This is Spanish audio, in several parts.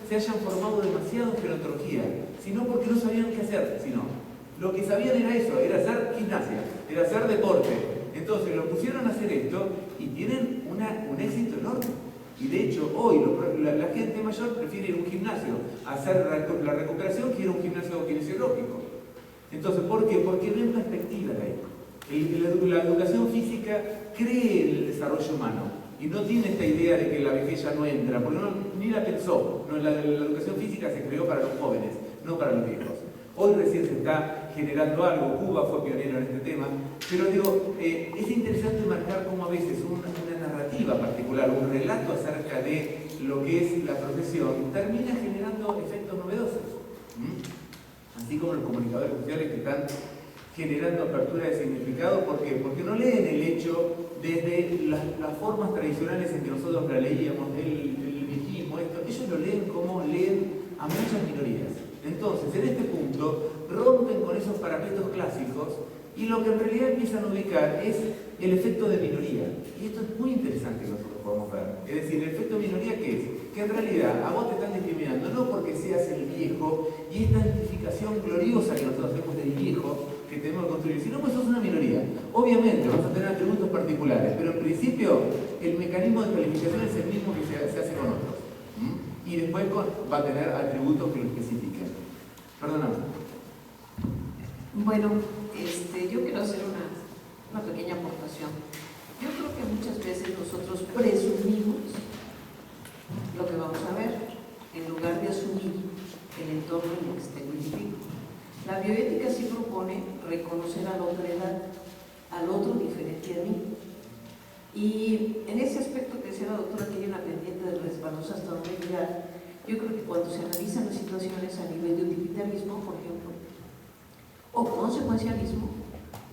se hayan formado demasiado en gerontología, sino porque no sabían qué hacer, sino lo que sabían era eso, era hacer gimnasia, era hacer deporte. Entonces lo pusieron a hacer esto y tienen un éxito enorme. Y de hecho, hoy la gente mayor prefiere ir a un gimnasio a hacer la recuperación que ir a un gimnasio kinesiológico. Entonces, ¿por qué? Porque ven perspectivas ahí. La educación física cree en el desarrollo humano y no tiene esta idea de que la vejez ya no entra, porque ni la pensó. No, la educación física se creó para los jóvenes, no para los viejos. Hoy recién se está generando algo, Cuba fue pionero en este tema, pero digo, es interesante marcar cómo a veces una narrativa particular, un relato acerca de lo que es la profesión, termina generando efectos novedosos. Así como los comunicadores sociales que están generando apertura de significado, ¿por qué? Porque no leen el hecho desde las formas tradicionales en que nosotros la leíamos, el viejismo, esto, ellos lo leen como leen a muchas minorías. Entonces, en este punto, rompen con esos parapetos clásicos y lo que en realidad empiezan a ubicar es el efecto de minoría. Y esto es muy interesante que nosotros podamos ver. Es decir, el efecto de minoría, ¿qué es? Que en realidad a vos te están discriminando, no porque seas el viejo y esta identificación gloriosa que nosotros hacemos del viejo que tenemos que construir, sino pues sos una minoría. Obviamente vas a tener atributos particulares, pero en principio el mecanismo de calificación es el mismo que se hace con otros. Y después va a tener atributos que lo especifiquen. Perdóname. Bueno, yo quiero hacer una pequeña aportación. Yo creo que muchas veces nosotros presumimos lo que vamos a ver, en lugar de asumir el entorno en el que está el individuo. La bioética sí propone reconocer a la otra edad, al otro diferente a mí. Y en ese aspecto que decía la doctora, que hay una pendiente de resbalosa hasta donde llegar, yo creo que cuando se analizan las situaciones a nivel de utilitarismo, por ejemplo, o consecuencialismo,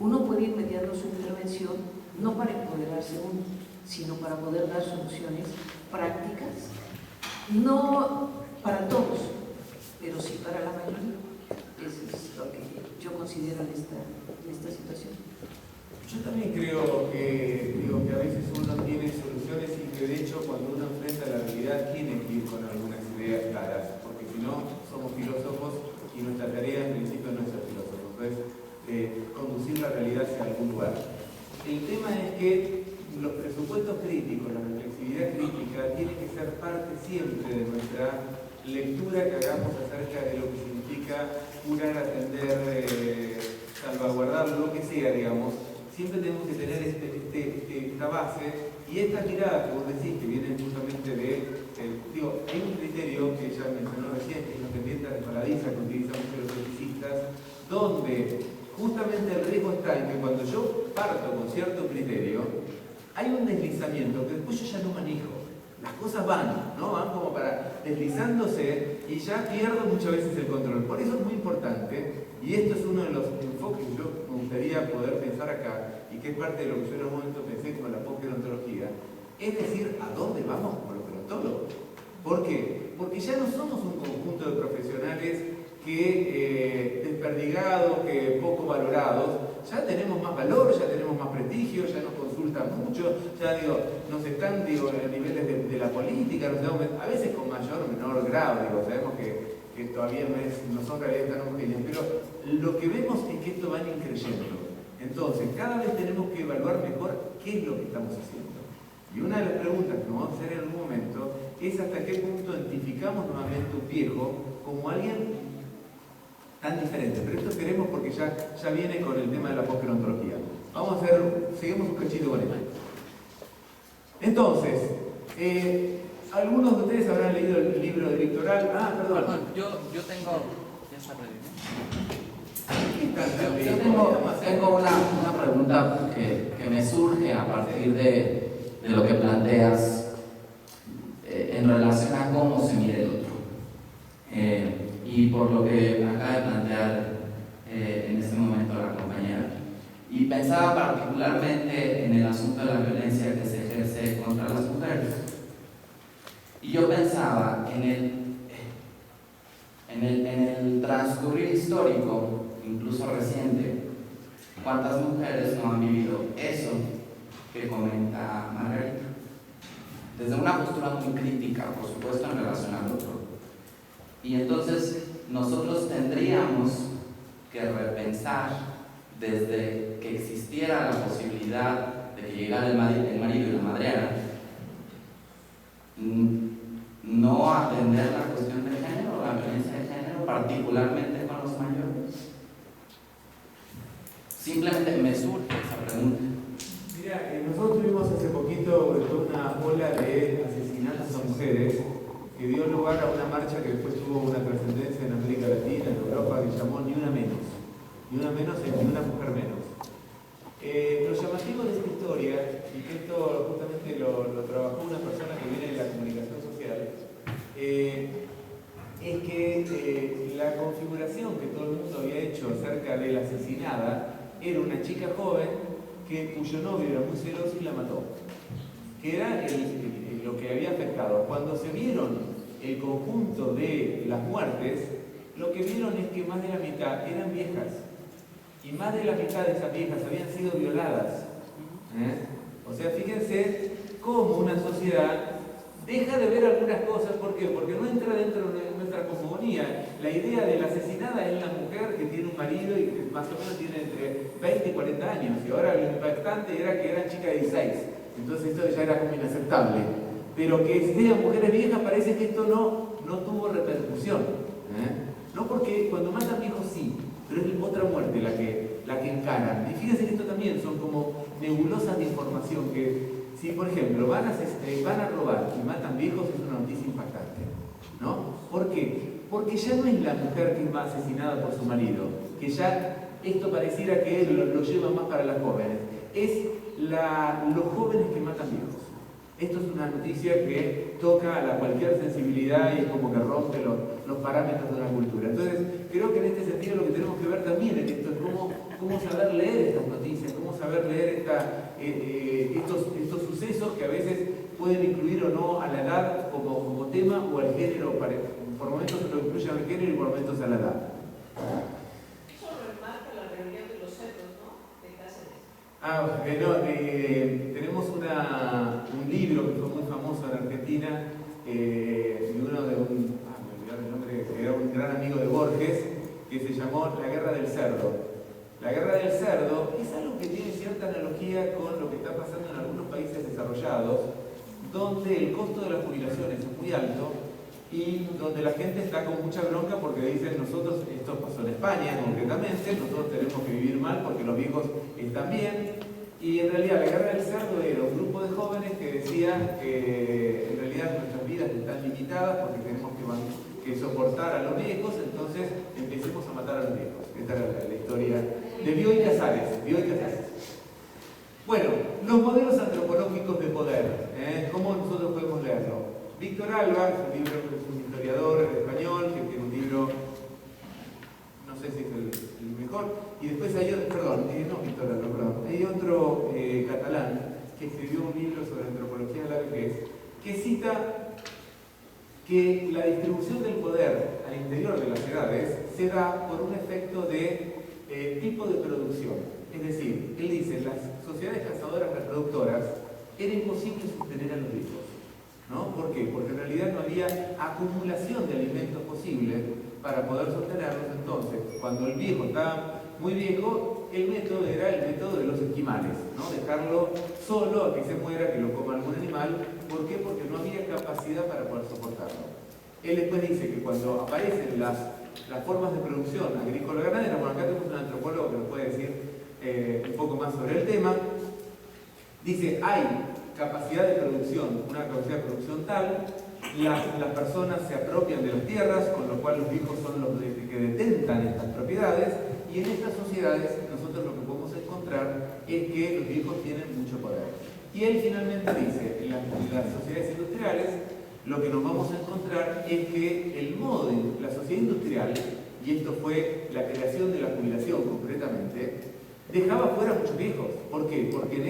uno puede ir mediando su intervención no para empoderarse uno, sino para poder dar soluciones prácticas, no para todos, pero sí para la mayoría. Eso es lo que yo considero en esta situación. Yo también creo que a veces uno tiene soluciones y que de hecho cuando uno enfrenta la realidad tiene que ir con algunas ideas claras, porque si no somos filósofos y nuestra tarea en principio no es ser filósofos, es conducir la realidad hacia algún lugar. El tema es que los presupuestos críticos, la reflexividad crítica tiene que ser parte siempre de nuestra lectura que hagamos acerca de lo que significa curar, atender, salvaguardar, lo que sea, digamos. Siempre tenemos que tener esta base y esta mirada que vos decís que viene justamente hay un criterio que ya mencionó recién, que es la pendiente resbaladiza que utilizan muchos los eticistas, donde justamente el riesgo está en que cuando yo parto con cierto criterio, hay un deslizamiento que después yo ya no manejo. Las cosas van, ¿no? Van como para deslizándose y ya pierdo muchas veces el control. Por eso es muy importante, y esto es uno de los enfoques que yo me gustaría poder pensar acá, y que es parte de lo que yo en algún momento pensé con la posgerontología, es decir, ¿a dónde vamos con los gerontólogos? ¿Por qué? Porque ya no somos un conjunto de profesionales que desperdigados, que poco valorados, ya tenemos más valor, ya tenemos más prestigio, ya nos consultan mucho, ya nos están a niveles de la política, a veces con mayor o menor grado, sabemos que todavía no son realidades tan homogéneas, pero lo que vemos es que esto va increyendo. Entonces, cada vez tenemos que evaluar mejor qué es lo que estamos haciendo. Y una de las preguntas que nos vamos a hacer en algún momento es hasta qué punto identificamos nuevamente un viejo como alguien tan diferente. Pero esto queremos porque ya viene con el tema de la posgerontología. Seguimos un cachito con esto. Entonces, algunos de ustedes habrán leído el libro de Victoral. Perdón. Yo tengo... Ya está ready, Yo tengo una pregunta que me surge a partir de lo que planteas en relación a cómo se mide el otro. Y por lo que acaba de plantear en este momento la compañera. Y pensaba particularmente en el asunto de la violencia que se ejerce contra las mujeres. Y yo pensaba en el transcurrir histórico, incluso reciente, cuántas mujeres no han vivido eso que comenta Margarita. Desde una postura muy crítica, por supuesto, en relación al otro, Y entonces nosotros tendríamos que repensar desde que existiera la posibilidad de que llegara el marido y la madreara, no atender la cuestión de género, la violencia de género, particularmente con los mayores. Simplemente me surge esa pregunta. Mira, nosotros tuvimos hace poquito una ola de asesinatos a mujeres que dio lugar a una marcha que después tuvo una trascendencia en América Latina, en Europa, que llamó Ni una menos. Ni una menos es ni una mujer menos. Lo llamativo de esta historia, y que esto justamente lo trabajó una persona que viene de la comunicación social, es que la configuración que todo el mundo había hecho acerca de la asesinada era una chica joven cuyo novio era muy celoso y la mató, que era lo que había afectado. Cuando se vieron el conjunto de las muertes, lo que vieron es que más de la mitad eran viejas, y más de la mitad de esas viejas habían sido violadas. O sea, fíjense cómo una sociedad deja de ver algunas cosas. ¿Por qué? Porque no entra dentro de nuestra cosmogonía. La idea de la asesinada es la mujer que tiene un marido y que más o menos tiene entre 20 y 40 años. Y ahora lo impactante era que eran chicas de 16. Entonces esto ya era como inaceptable. Pero que sean mujeres viejas parece que esto no tuvo repercusión. No, porque cuando matan viejos sí, pero es otra muerte la que encaran. Y fíjense que esto también son como nebulosas de información que, si por ejemplo van a robar y matan viejos, es una noticia impactante, ¿no? ¿Por qué? Porque ya no es la mujer que es más asesinada por su marido, que ya esto pareciera que lo lleva más para las jóvenes, es los jóvenes que matan viejos. Esto es una noticia que toca a cualquier sensibilidad y es como que rompe los parámetros de una cultura. Entonces, creo que en este sentido lo que tenemos que ver también en esto es cómo saber leer estas noticias, cómo saber leer estos sucesos que a veces pueden incluir o no a la edad como tema o al género. Por momentos se lo incluyen al género y por momentos a la edad. Eso remarca la reunión de los celos, ¿no? De Cáceres. Tenemos un libro que fue muy famoso en Argentina, me olvidé el nombre, que era un gran amigo de Borges, que se llamó La Guerra del Cerdo. La Guerra del Cerdo es algo que tiene cierta analogía con lo que está pasando en algunos países desarrollados, donde el costo de las jubilaciones es muy alto y donde la gente está con mucha bronca porque dicen nosotros, esto pasó en España concretamente, nosotros tenemos que vivir mal porque los viejos están bien. Y en realidad la Guerra del Cerdo era un grupo de jóvenes que decían que en realidad nuestras vidas están limitadas porque tenemos que soportar a los viejos, entonces empecemos a matar a los viejos. Esta era la historia de Bioy Casares. Bueno, los modelos antropológicos de poder, ¿cómo nosotros podemos leerlo? Víctor Alba, es un historiador español que tiene un libro, no sé si es el mejor, y después hay otro, hay otro catalán que escribió un libro sobre antropología de la vejez, que cita que la distribución del poder al interior de las edades se da por un efecto de tipo de producción. Es decir, él dice, las sociedades cazadoras reproductoras era imposible sostener a los viejos, ¿no? ¿Por qué? Porque en realidad no había acumulación de alimentos posible para poder sostenerlos. Entonces, cuando el viejo estaba muy viejo, el método era el método de los esquimales, ¿no? Dejarlo solo a que se muera, que lo coma algún animal. ¿Por qué? Porque no había capacidad para poder soportarlo. Él después dice que cuando aparecen las formas de producción agrícola-ganadera, bueno, acá tenemos un antropólogo que nos puede decir un poco más sobre el tema, dice, hay capacidad de producción, una capacidad de producción tal, las personas se apropian de las tierras, con lo cual los viejos son los que detentan estas propiedades, y en estas sociedades nosotros lo que podemos encontrar es que los viejos tienen mucho poder. Y él finalmente dice, en las sociedades industriales, lo que nos vamos a encontrar es que el modo de la sociedad industrial, y esto fue la creación de la jubilación concretamente, dejaba fuera a muchos viejos. ¿Por qué? Porque en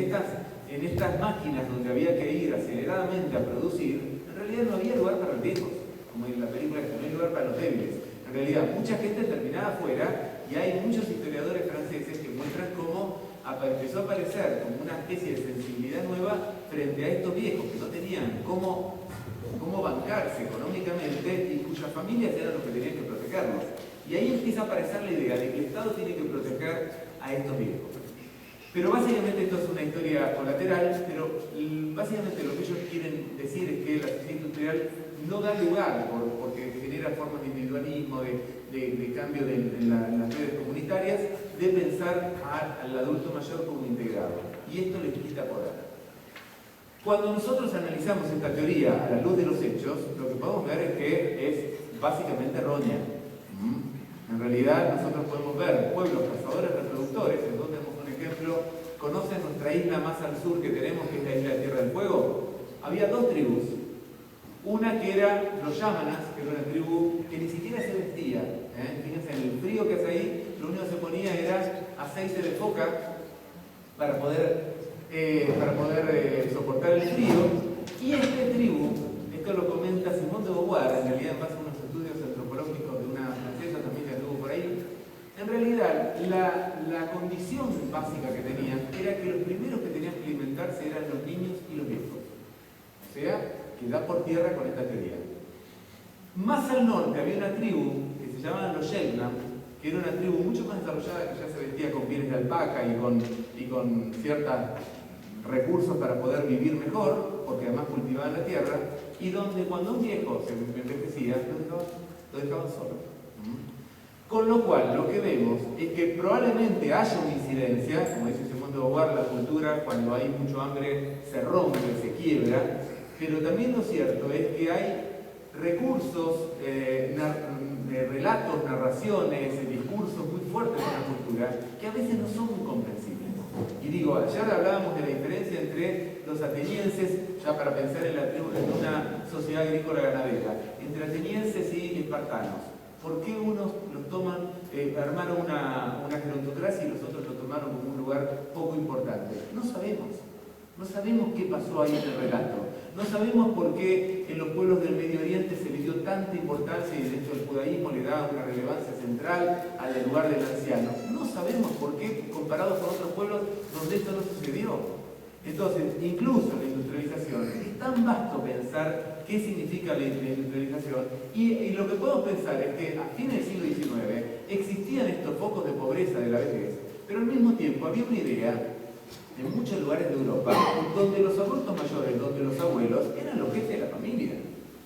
estas máquinas donde había que ir aceleradamente a producir, en realidad no había lugar para los viejos, como en la película que no hay lugar para los débiles. En realidad mucha gente terminaba afuera, y hay muchos historiadores franceses que muestran cómo empezó a aparecer como una especie de sensibilidad nueva frente a estos viejos que no tenían cómo cómo bancarse económicamente y cuyas familias eran los que tenían que protegerlos. Y ahí empieza a aparecer la idea de que el Estado tiene que proteger a estos viejos. Pero básicamente esto es una historia colateral, pero básicamente lo que ellos quieren decir es que la sociedad industrial no da lugar, porque genera formas de individualismo, de cambio en las redes comunitarias, de pensar al adulto mayor como integrado. Y esto les quita poder. Cuando nosotros analizamos esta teoría a la luz de los hechos, lo que podemos ver es que es básicamente errónea. En realidad nosotros podemos ver pueblos cazadores reproductores. Entonces tenemos un ejemplo. ¿Conocen nuestra isla más al sur que tenemos, que es la isla de Tierra del Fuego? Había dos tribus. Una que era los Yámanas, que era una tribu que ni siquiera se vestía. Fíjense, en el frío que hace ahí, lo único que se ponía era aceite de foca para poder soportar el frío. Y esta tribu, esto lo comenta Simone de Beauvoir, en realidad en base a unos estudios antropológicos de una francesa también que anduvo por ahí. En realidad, la condición básica que tenían era que los primeros que tenían que alimentarse eran los niños y los viejos. O sea, que da por tierra con esta teoría. Más al norte había una tribu que se llamaban los Yelnam, que era una tribu mucho más desarrollada, que ya se vestía con pieles de alpaca y con ciertos recursos para poder vivir mejor, porque además cultivaban la tierra, y donde cuando un viejo se envejecía, lo dejaban solo. Con lo cual, lo que vemos es que probablemente haya una incidencia, como dice Simone de Beauvoir, la cultura cuando hay mucho hambre se rompe, se quiebra, pero también lo cierto es que hay recursos, relatos, narraciones, discursos muy fuertes en la cultura que a veces no son muy comprensibles. Y digo, ayer hablábamos de la diferencia entre los atenienses, ya para pensar en una sociedad agrícola ganadera, entre atenienses y espartanos. ¿Por qué unos los toman, armaron una gerontocracia y los otros lo tomaron como un lugar poco importante? No sabemos. No sabemos qué pasó ahí en el relato. No sabemos por qué en los pueblos del Medio Oriente se le dio tanta importancia y de hecho el judaísmo le da una relevancia central al lugar del anciano. No sabemos por qué comparado con otros pueblos donde esto no sucedió. Entonces, incluso la industrialización, es tan vasto pensar qué significa la industrialización y lo que podemos pensar es que a fines del siglo XIX existían estos focos de pobreza de la vejez, pero al mismo tiempo había una idea en muchos lugares de Europa donde los adultos mayores, donde los abuelos eran los jefes de la familia.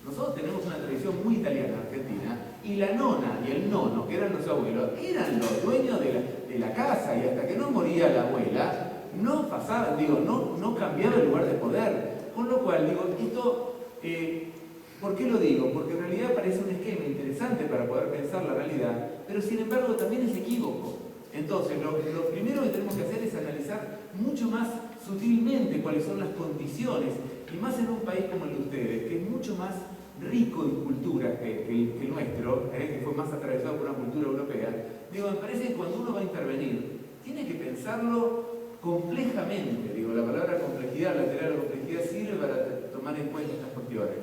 Nosotros tenemos una tradición muy italiana en Argentina y la nona y el nono, que eran los abuelos, eran los dueños de la casa y hasta que no moría la abuela no pasaba, no cambiaba el lugar de poder. Con lo cual, esto, ¿por qué lo digo? Porque en realidad parece un esquema interesante para poder pensar la realidad, pero sin embargo también es equívoco. Entonces, lo primero que tenemos que hacer es analizar mucho más sutilmente cuáles son las condiciones, y más en un país como el de ustedes, que es mucho más rico en cultura que el nuestro, que fue más atravesado por una cultura europea. Me parece que cuando uno va a intervenir, tiene que pensarlo complejamente. La palabra complejidad, la teoría de la complejidad sirve para tomar en cuenta estas cuestiones.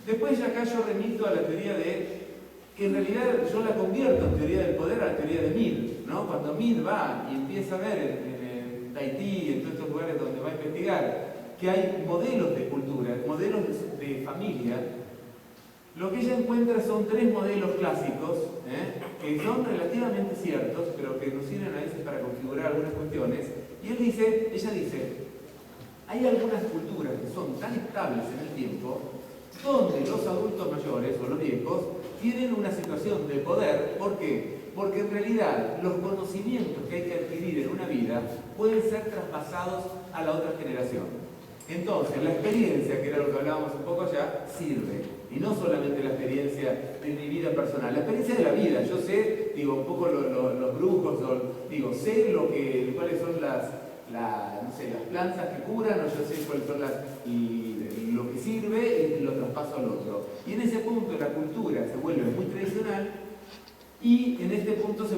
Después ya acá yo remito a la teoría que en realidad yo la convierto en teoría del poder a la teoría de Mill, ¿no? Cuando Mill va y empieza a ver en Tahití, en todos estos lugares donde va a investigar, que hay modelos de cultura, modelos de familia, lo que ella encuentra son tres modelos clásicos, que son relativamente ciertos, pero que nos sirven a veces para configurar algunas cuestiones. Y ella dice, hay algunas culturas que son tan estables en el tiempo, donde los adultos mayores o los viejos tienen una situación de poder. ¿Por qué? Porque en realidad los conocimientos que hay que adquirir en una vida pueden ser traspasados a la otra generación. Entonces, la experiencia, que era lo que hablábamos un poco allá, sirve. Y no solamente la experiencia de mi vida personal, la experiencia de la vida. Yo sé, un poco los brujos, sé cuáles son las plantas que curan, o yo sé cuáles son lo que sirve y lo traspaso al otro. Y en ese punto la cultura se vuelve muy tradicional y en este punto los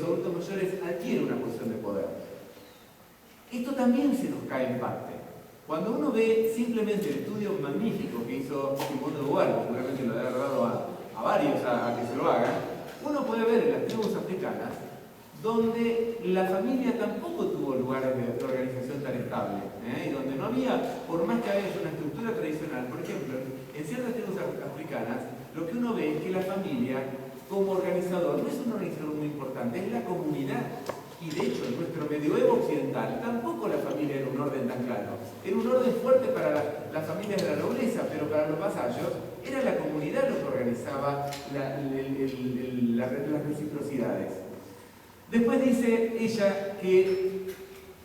adultos mayores adquieren una posición de poder. Esto también se nos cae en parte. Cuando uno ve simplemente el estudio magnífico que hizo Simone de Beauvoir, seguramente lo habrá dado a varios a que se lo hagan, uno puede ver en las tribus africanas donde la familia tampoco tuvo lugares de organización tan estable, y donde no había, por más que haya una estructura tradicional. Por ejemplo, en ciertas tribus africanas, lo que uno ve es que la familia, como organizador, no es un organizador muy importante, es la comunidad. Y de hecho, en nuestro medioevo occidental, tampoco la familia era un orden tan claro. Era un orden fuerte para las familias de la nobleza, pero para los vasallos era la comunidad lo que organizaba las reciprocidades. Después dice ella que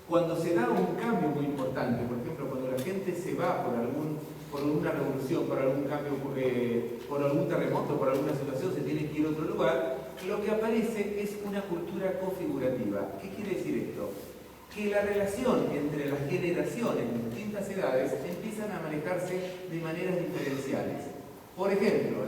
cuando se da un cambio muy importante, por ejemplo, cuando la gente se va por una revolución, por algún cambio, por algún terremoto, por alguna situación, se tiene que ir a otro lugar, lo que aparece es una cultura configurativa. ¿Qué quiere decir esto? Que la relación entre las generaciones en distintas edades empiezan a manejarse de maneras diferenciales. Por ejemplo,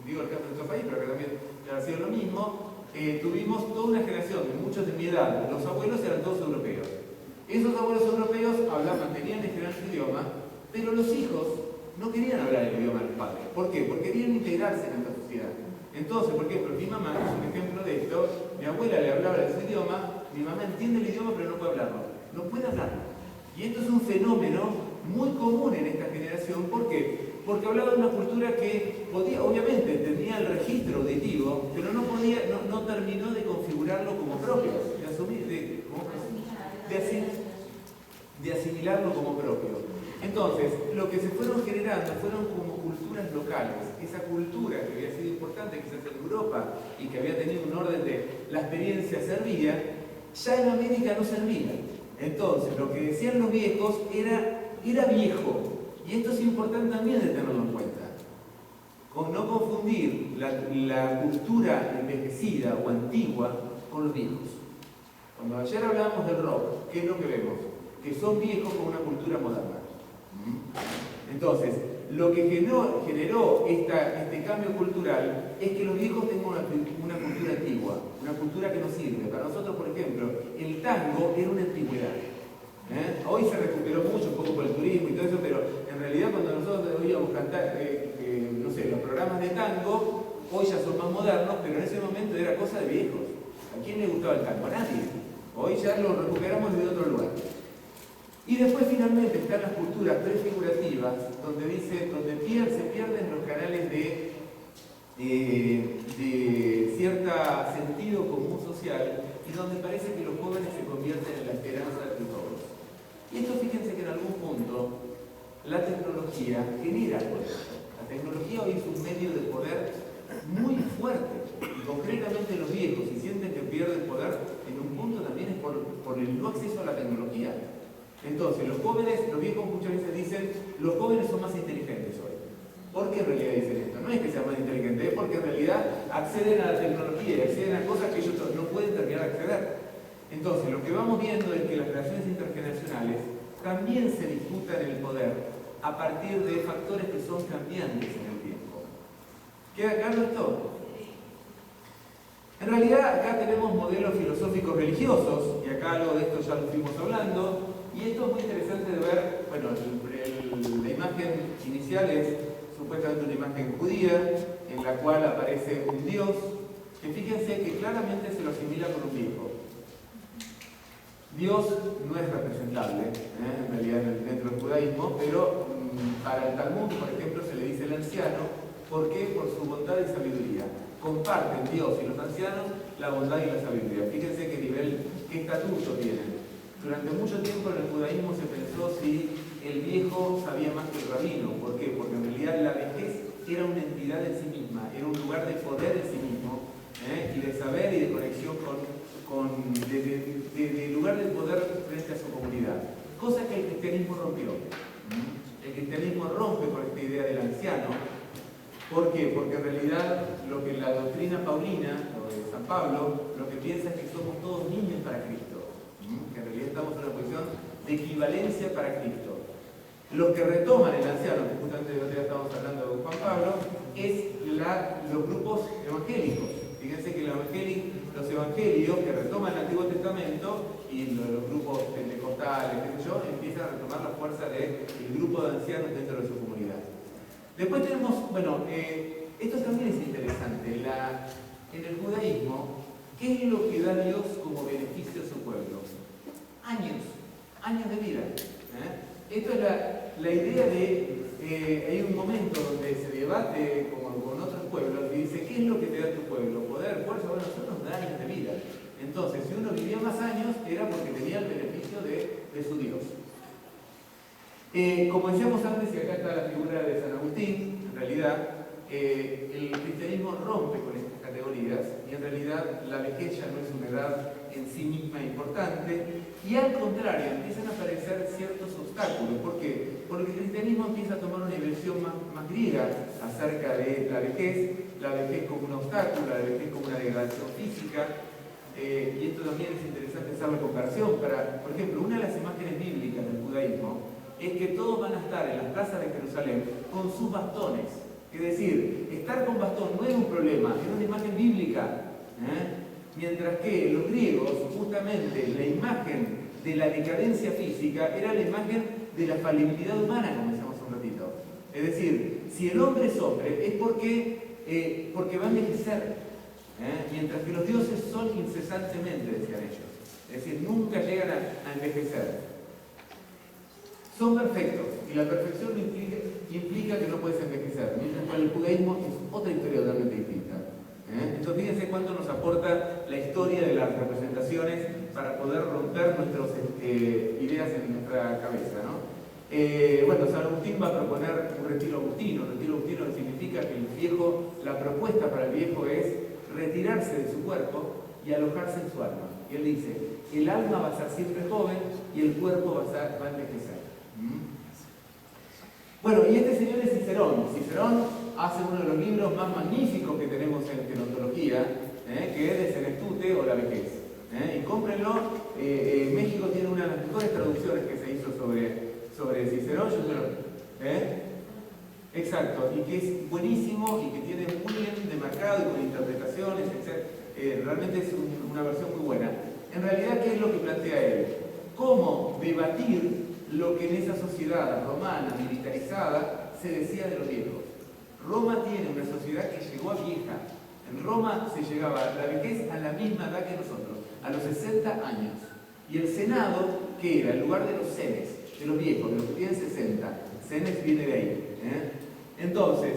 digo el caso de nuestro país, pero que también ha sido lo mismo, tuvimos toda una generación, muchos de mi edad, los abuelos eran todos europeos. Esos abuelos europeos tenían este gran idioma, pero los hijos no querían hablar el idioma de los padres. ¿Por qué? Porque querían integrarse en esta sociedad. Entonces, por ejemplo, mi mamá es un ejemplo de esto. Mi abuela le hablaba de su idioma, mi mamá entiende el idioma pero no puede hablarlo. No puede hablarlo. Y esto es un fenómeno muy común en esta generación. ¿Por qué? Porque hablaba de una cultura que podía, obviamente, tenía el registro auditivo, pero no terminó de configurarlo como propio, de asimilarlo como propio. Entonces, lo que se fueron generando fueron como culturas locales. Esa cultura que había sido importante quizás en Europa y que había tenido un orden de la experiencia servía, ya en América no servía. Entonces, lo que decían los viejos era viejo. Y esto es importante también de tenerlo en cuenta. Con no confundir la cultura envejecida o antigua con los viejos. Cuando ayer hablábamos del rock, ¿qué es lo que vemos? Que son viejos con una cultura moderna. Entonces, lo que generó este cambio cultural es que los viejos tengan una cultura antigua, una cultura que nos sirve. Para nosotros, por ejemplo, el tango era una antigüedad. Hoy se recuperó mucho, un poco por el turismo y todo eso, pero en realidad cuando nosotros oíamos cantar, no sé, los programas de tango, hoy ya son más modernos, pero en ese momento era cosa de viejos. ¿A quién le gustaba el tango? A nadie. Hoy ya lo recuperamos desde otro lugar. Y después finalmente están las culturas prefigurativas, donde se pierden los canales de cierto sentido común social y donde parece que los jóvenes se convierten en la esperanza de todos. Y esto, fíjense que en algún punto la tecnología genera poder. La tecnología hoy es un medio de poder muy fuerte. Y concretamente los viejos, si sienten que pierden poder, en un punto también es por el no acceso a la tecnología. Entonces, los viejos muchas veces dicen, los jóvenes son más inteligentes hoy. ¿Por qué en realidad dicen esto? No es que sean más inteligentes, es porque en realidad acceden a la tecnología y acceden a cosas que ellos no pueden terminar de acceder. Entonces, lo que vamos viendo es que las relaciones intergeneracionales también se disputan el poder a partir de factores que son cambiantes en el tiempo. ¿Queda claro esto? En realidad, acá tenemos modelos filosóficos religiosos, y acá algo de esto ya lo estuvimos hablando, y esto es muy interesante de ver. Bueno, la imagen inicial es supuestamente una imagen judía, en la cual aparece un dios, que fíjense que claramente se lo asimila con un viejo. Dios no es representable, en realidad dentro del judaísmo, pero para el Talmud, por ejemplo, se le dice el anciano. ¿Por qué? Por su bondad y sabiduría. Comparten Dios y los ancianos la bondad y la sabiduría. Fíjense qué estatuto tienen. Durante mucho tiempo en el judaísmo se pensó si el viejo sabía más que el rabino. ¿Por qué? Porque en realidad la vejez era una entidad en sí misma, era un lugar de poder en sí mismo, y de saber y de conexión de lugar de poder frente a su comunidad. Cosa que el cristianismo rompió. El cristianismo rompe con esta idea del anciano. ¿Por qué? Porque en realidad lo que la doctrina paulina, o de San Pablo, lo que piensa es que somos todos niños para Cristo. Que en realidad estamos en una posición de equivalencia para Cristo. Los que retoman el anciano, que justamente de otro día estamos hablando de Juan Pablo, es los grupos evangélicos. Fíjense que los evangelios que retoman el Antiguo Testamento y los grupos pentecostales, empiezan a retomar la fuerza del grupo de ancianos dentro de su comunidad. Después tenemos, esto también es interesante, en el judaísmo, ¿qué es lo que da Dios como beneficio a su pueblo? Años de vida. Esto es la idea de hay un momento donde se debate como con otros pueblos y dice, ¿qué es lo que te da tu pueblo? Poder, fuerza, bueno, nosotros nos da años de vida. Entonces, si uno vivía más años, era porque tenía el beneficio de su Dios. Como decíamos antes, y acá está la figura de San Agustín, en realidad, el cristianismo rompe con estas categorías y en realidad la vejez ya no es una edad en sí misma importante y al contrario empiezan a aparecer ciertos obstáculos. ¿Por qué? Porque el cristianismo empieza a tomar una dimensión más griega acerca de la vejez como un obstáculo, la vejez como una degradación física. Y esto también es interesante hacer la comparación. Por ejemplo, una de las imágenes bíblicas del judaísmo es que todos van a estar en las plazas de Jerusalén con sus bastones. Es decir, estar con bastón no es un problema, es una imagen bíblica. Mientras que los griegos, justamente la imagen de la decadencia física era la imagen de la falibilidad humana, como decíamos un ratito. Es decir, si el hombre es hombre es porque va a envejecer. Mientras que los dioses son incesantemente, decían ellos. Es decir, nunca llegan a envejecer. Son perfectos y la perfección implica que no puedes envejecer, mientras que el judaísmo es otra historia totalmente distinta. Entonces fíjense cuánto nos aporta la historia de las representaciones para poder romper nuestras ideas en nuestra cabeza, ¿no? Bueno, San Agustín va a proponer un retiro agustino. Un retiro agustino significa que la propuesta para el viejo es retirarse de su cuerpo y alojarse en su alma. Y él dice, el alma va a ser siempre joven y el cuerpo va a envejecer. Bueno, y este señor es Cicerón. Cicerón hace uno de los libros más magníficos que tenemos en gerontología, que es de Senectute o la vejez. Y cómprenlo. México tiene una de las mejores traducciones que se hizo sobre Cicerón. Exacto, y que es buenísimo y que tiene muy bien demarcado y con interpretaciones, etc. Realmente es una versión muy buena. En realidad, ¿qué es lo que plantea él? ¿Cómo debatir lo que en esa sociedad romana militarizada se decía de los viejos? Roma tiene una sociedad que llegó a vieja. En Roma se llegaba a la vejez a la misma edad que nosotros, a los 60 años. Y el Senado, que era el lugar de los senes, de los viejos, de los que tienen 60. Senes viene de ahí. Entonces,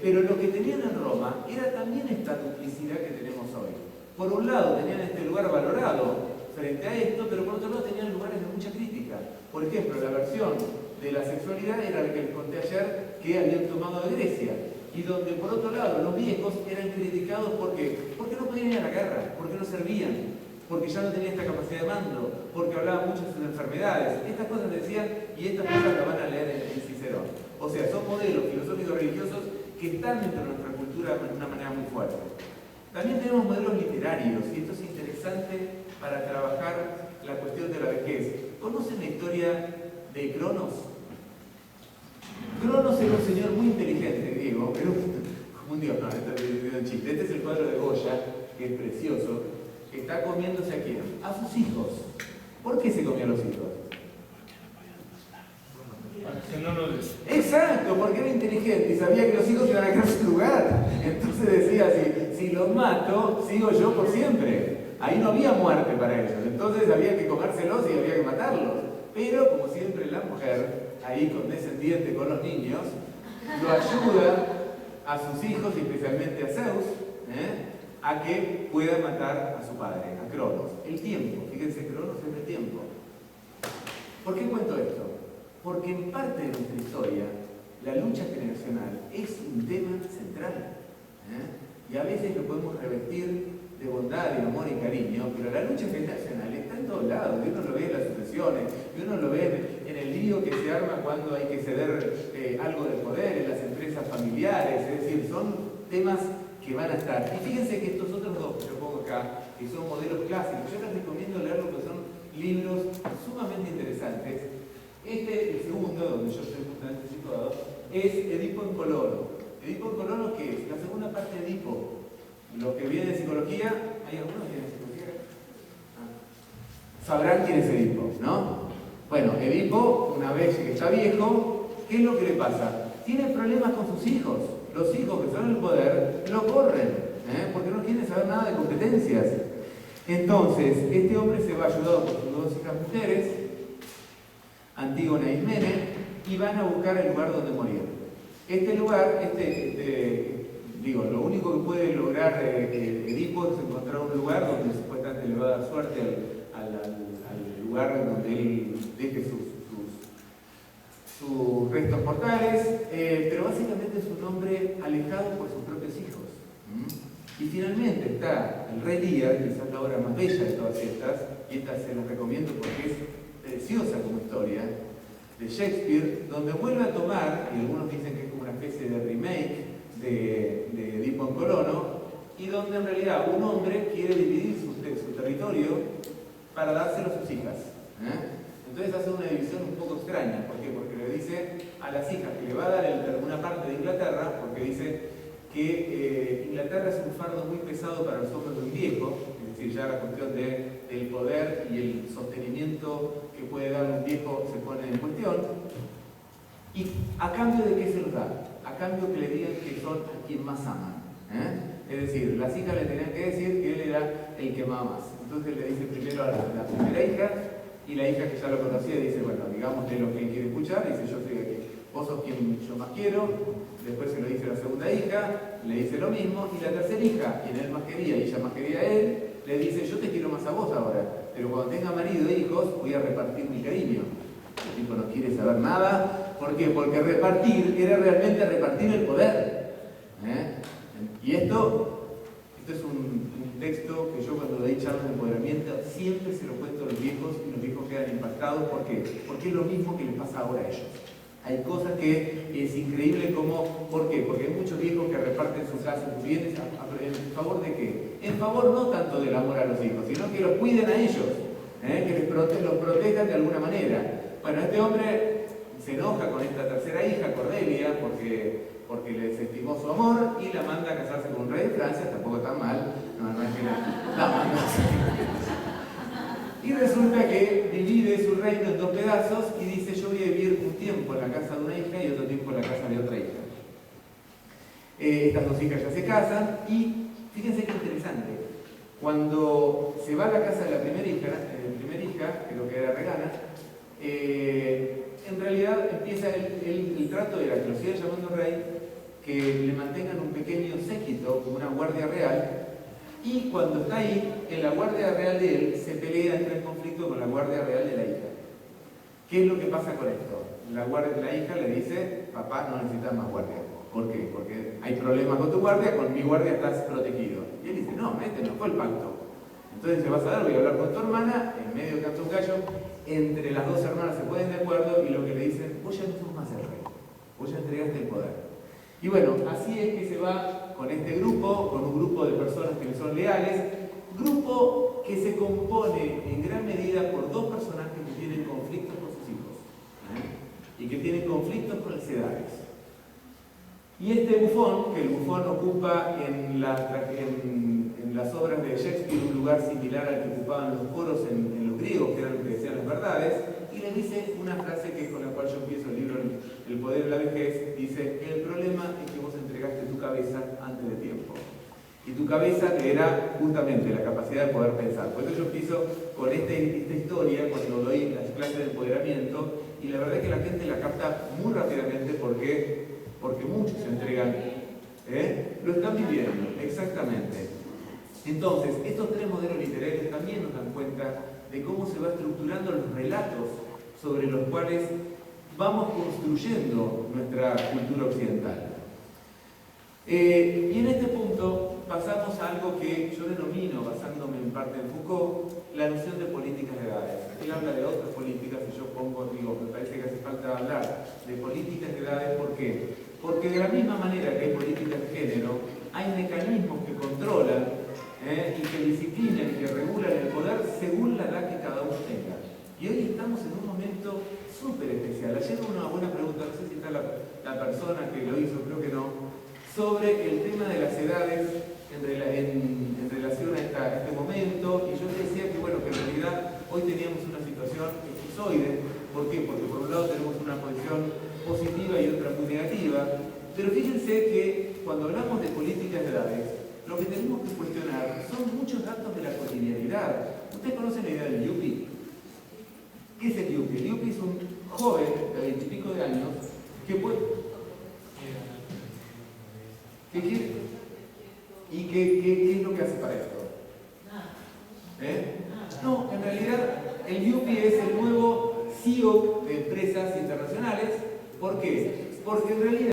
pero lo que tenían en Roma era también esta duplicidad que tenemos hoy. Por un lado tenían este lugar valorado frente a esto, pero por otro lado tenían lugares de mucha crítica. Por ejemplo, la versión de la sexualidad era la que les conté ayer que habían tomado de Grecia, y donde por otro lado los viejos eran criticados porque no podían ir a la guerra, porque no servían, porque ya no tenían esta capacidad de mando, porque hablaban mucho de sus enfermedades. Estas cosas decían, y estas cosas las van a leer en Cicerón. O sea, son modelos filosóficos religiosos que están dentro de nuestra cultura de una manera muy fuerte. También tenemos modelos literarios, y esto es interesante para trabajar la cuestión de la vejez. ¿Conocen la historia de Cronos? Cronos era un señor muy inteligente, griego, pero como un dios, no, esto es un chiste. Este es el cuadro de Goya, que es precioso, que está comiéndose a quién? A sus hijos. ¿Por qué se comió a los hijos? Exacto, porque era inteligente y sabía que los hijos iban a quedar su lugar. Entonces decía, si los mato, sigo yo por siempre. Ahí no había muerte para ellos, entonces había que comérselos y había que matarlos. Pero, como siempre, la mujer, ahí condescendiente con los niños, lo ayuda a sus hijos, y especialmente a Zeus, a que pueda matar a su padre, a Cronos. El tiempo, fíjense, Cronos es el tiempo. ¿Por qué cuento esto? Porque en parte de nuestra historia, la lucha generacional es un tema central. Y a veces lo podemos revestir de bondad, de amor y cariño, pero la lucha generacional está en todos lados. Y uno lo ve en las sucesiones, y uno lo ve en el lío que se arma cuando hay que ceder algo del poder, en las empresas familiares. Es decir, son temas que van a estar. Y fíjense que estos otros dos que yo pongo acá, que son modelos clásicos, yo les recomiendo leer lo que son libros sumamente interesantes. El segundo, donde yo estoy justamente situado, es Edipo en Colono. Edipo en Colono, ¿qué es? La segunda parte de Edipo. Lo que viene de psicología, ¿hay algunos que vienen de psicología? Sabrán quién es Edipo, ¿no? Bueno, Edipo, una vez que está viejo, ¿qué es lo que le pasa? Tiene problemas con sus hijos. Los hijos que son el poder lo corren, porque no quieren saber nada de competencias. Entonces, este hombre se va ayudado por sus dos hijas mujeres, Antígona y Ismene, y van a buscar el lugar donde morir. Este lugar, lo único que puede lograr Edipo es encontrar un lugar donde supuestamente le va a dar suerte al lugar donde él deje sus restos mortales, pero básicamente es un hombre alejado por sus propios hijos. Y finalmente está el Rey Lear, quizás la obra más bella de todas estas, y esta se las recomiendo porque es preciosa como historia, de Shakespeare, donde vuelve a tomar, y algunos dicen que es como una especie de remake de Edipo en Colono, y donde en realidad un hombre quiere dividir su territorio para dárselo a sus hijas. Entonces hace una división un poco extraña. ¿Por qué? Porque le dice a las hijas que le va a dar una parte de Inglaterra, porque dice que Inglaterra es un fardo muy pesado para los hombros de un viejo, es decir, ya la cuestión del poder y el sostenimiento que puede dar un viejo se pone en cuestión. ¿Y a cambio de qué se los da? A cambio que le digan que son a quien más aman. Es decir, las hijas le tenían que decir que él era el que amaba más. Entonces le dice primero a la primera hija, y la hija que ya lo conocía dice, bueno, digámosle lo que él quiere escuchar, dice, yo soy aquí, vos sos quien yo más quiero. Después se lo dice a la segunda hija, le dice lo mismo, y la tercera hija, quien él más quería y ella más quería a él, le dice, yo te quiero más a vos ahora, pero cuando tenga marido e hijos voy a repartir mi cariño. El tipo no quiere saber nada. ¿Por qué? Porque repartir era realmente repartir el poder. Y esto es un texto que yo cuando doy charlas de empoderamiento siempre se lo cuento a los viejos y los viejos quedan impactados. ¿Por qué? Porque es lo mismo que les pasa ahora a ellos. Hay cosas que es increíble como, ¿por qué? Porque hay muchos viejos que reparten sus casas, sus bienes, ¿en favor de qué? En favor no tanto del amor a los hijos, sino que los cuiden a ellos, que los protejan de alguna manera. Bueno, este hombre se enoja con esta tercera hija, Cordelia, porque le desestimó su amor y la manda a casarse con un rey de Francia, tampoco tan mal, no es que la manda. Y resulta que divide su reino en dos pedazos y dice, yo voy a vivir un tiempo en la casa de una hija y otro tiempo en la casa de otra hija. Estas dos hijas ya se casan y fíjense qué interesante. Cuando se va a la casa de la primera hija, creo que era Regana, en realidad empieza el trato de la que lo sigue llamando rey, que le mantengan un pequeño séquito, como una guardia real, y cuando está ahí, en la guardia real de él, se pelea, entra en conflicto con la guardia real de la hija. ¿Qué es lo que pasa con esto? La hija le dice, papá, no necesitas más guardia. ¿Por qué? Porque hay problemas con tu guardia, con mi guardia estás protegido. Y él dice, no, este no fue el pacto. Entonces, ¿qué vas a dar? Voy a hablar con tu hermana, en medio canta un gallo, entre las dos hermanas se ponen de acuerdo y lo que le dicen, vos ya no sos más el rey, vos ya entregaste el poder. Y bueno, así es que se va con este grupo, con un grupo de personas que le son leales, grupo que se compone en gran medida por dos personajes que tienen conflictos con sus hijos, y que tienen conflictos con las edades. Y este bufón, que el bufón ocupa en las obras de Shakespeare un lugar similar al que ocupaban los coros en los griegos, que eran los que decían las verdades, y le dice una frase que es con la cual yo empiezo el libro El poder de la vejez, dice, el problema es que vos entregaste tu cabeza antes de tiempo. Y tu cabeza que era justamente la capacidad de poder pensar. Por eso yo empiezo con esta historia cuando doy las clases de empoderamiento, y la verdad es que la gente la capta muy rápidamente porque muchos se entregan, lo están viviendo, exactamente. Entonces, estos tres modelos literarios también nos dan cuenta de cómo se va estructurando los relatos sobre los cuales vamos construyendo nuestra cultura occidental. Y en este punto pasamos a algo que yo denomino, basándome en parte en Foucault, la noción de políticas de edades. Él habla de otras políticas y yo me parece que hace falta hablar de políticas de edades. ¿Por qué? Porque de la misma manera que hay políticas de género, hay mecanismos que controlan y que disciplinan y que regulan el poder según la edad que cada uno tenga. Y hoy estamos en un momento súper especial. Ayer hubo una buena pregunta, no sé si está la persona que lo hizo, creo que no, sobre el tema de las edades en relación a este momento. Y yo decía que, bueno, que en realidad hoy teníamos una situación esquizoide. ¿Por qué? Porque por un lado tenemos una posición positiva y otra muy negativa. Pero fíjense que cuando hablamos de políticas de edades, lo que tenemos que cuestionar son muchos datos de la cotidianidad. ¿Ustedes conocen la idea del Yuppie? ¿Qué es el Yuppie? El Yuppie es un joven de 20 y pico de años que puede... ¿Qué quiere? ¿Y qué es lo que hace para esto? No, en realidad el Yupi es el nuevo CEO de empresas internacionales. ¿Por qué? Porque en realidad